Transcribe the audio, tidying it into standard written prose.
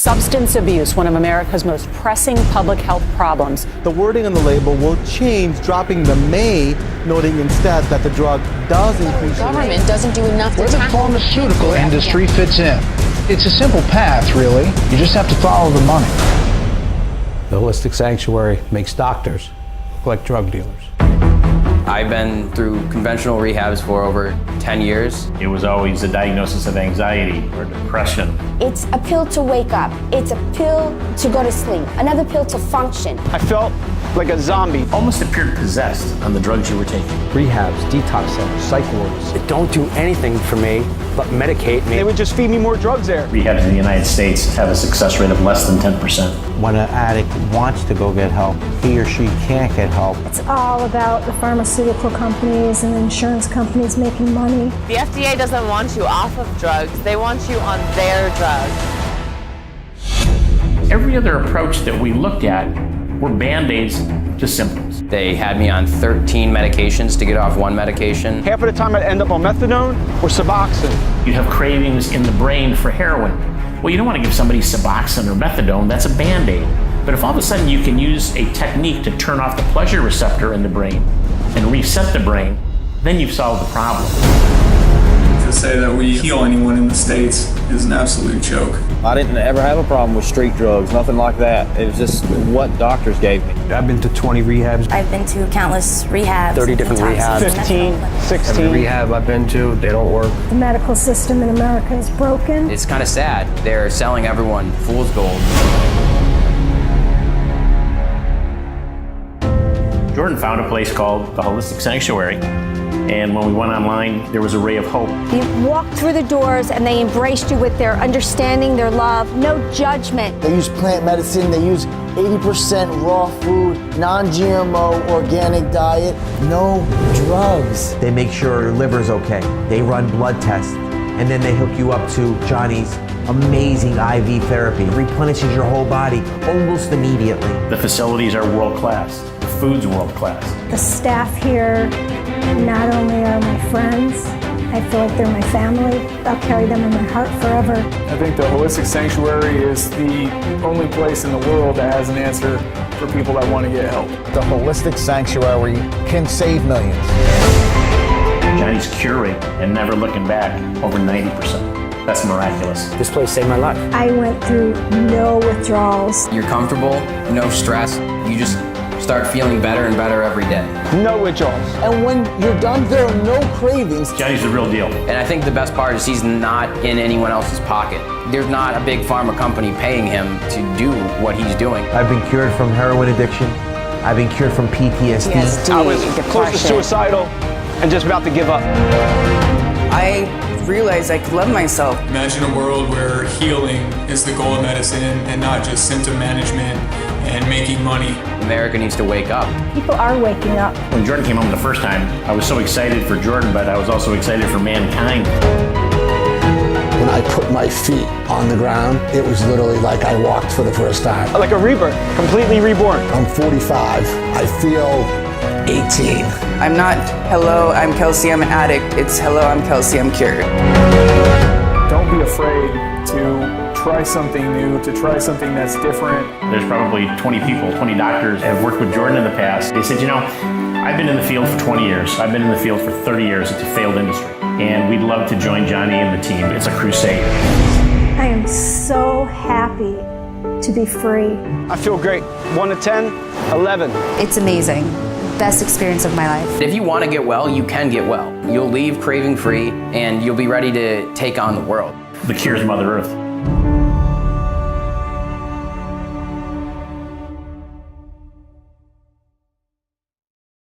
Substance abuse, one of America's most pressing public health problems. The wording on the label will change, dropping the may, noting instead that the drug does increase. The government doesn't do enough to tackle where the pharmaceutical industry fits in. It's a simple path, really. You just have to follow the money. The Holistic Sanctuary makes doctors look like drug dealers. I've been through conventional rehabs for over 10 years. It was always a diagnosis of anxiety or depression. It's a pill to wake up. It's a pill to go to sleep. Another pill to function. I felt like a zombie. Almost appeared possessed on the drugs you were taking. Rehabs, detox centers, psych wards. They don't do anything for me but medicate me. They would just feed me more drugs there. Rehabs in the United States have a success rate of less than 10%. When an addict wants to go get help, he or she can't get help. It's all about the pharmaceutical companies and insurance companies making money. The FDA doesn't want you off of drugs. They want you on their drugs. Every other approach that we looked at were Band-Aids to symptoms. They had me on 13 medications to get off one medication. Half of the time I'd end up on methadone or Suboxone. You'd have cravings in the brain for heroin. Well, you don't want to give somebody Suboxone or methadone. That's a Band-Aid. But if all of a sudden you can use a technique to turn off the pleasure receptor in the brain and reset the brain, then you've solved the problem. To say that we heal anyone in the States is an absolute joke. I didn't ever have a problem with street drugs, nothing like that. It was just what doctors gave me. I've been to 20 rehabs. I've been to countless rehabs. 30 different rehabs. 15, 16. Every rehab I've been to, they don't work. The medical system in America is broken. It's kind of sad. They're selling everyone fool's gold. Jordan found a place called the Holistic Sanctuary. And when we went online, there was a ray of hope. You walked through the doors and they embraced you with their understanding, their love, no judgment. They use plant medicine, they use 80% raw food, non-GMO, organic diet, no drugs. They make sure your liver's okay. They run blood tests, and then they hook you up to Johnny's amazing IV therapy. It replenishes your whole body almost immediately. The facilities are world-class. The food's world-class. The staff here not only are my friends, I feel like they're my family. I'll carry them in my heart forever. I think the Holistic Sanctuary is the only place in the world that has an answer for people that want to get help. The Holistic Sanctuary can save millions. Johnny's cure rate and never looking back, over 90%. That's miraculous. This place saved my life. I went through no withdrawals. You're comfortable, no stress. You just start feeling better and better every day. No withdrawals. And when you're done, there are no cravings. Johnny's the real deal. And I think the best part is he's not in anyone else's pocket. There's not a big pharma company paying him to do what he's doing. I've been cured from heroin addiction. I've been cured from PTSD. I was close to suicidal and just about to give up. I realized I could love myself. Imagine a world where healing is the goal of medicine and not just symptom management and making money. America needs to wake up. People are waking up. When Jordan came home the first time, I was so excited for Jordan, but I was also excited for mankind. When I put my feet on the ground, it was literally like I walked for the first time. Like a rebirth, completely reborn. I'm 45. I feel 18. I'm not, hello, I'm Kelsey, I'm an addict. It's, hello, I'm Kelsey, I'm cured. Don't be afraid to try something new, to try something that's different. There's probably 20 people, 20 doctors have worked with Jordan in the past. They said, you know, I've been in the field for 20 years. I've been in the field for 30 years. It's a failed industry. And we'd love to join Johnny and the team. It's a crusade. I am so happy to be free. I feel great. 1 to 10, 11. It's amazing. Best experience of my life. If you want to get well, you can get well. You'll leave craving free and you'll be ready to take on the world. The cure is Mother Earth.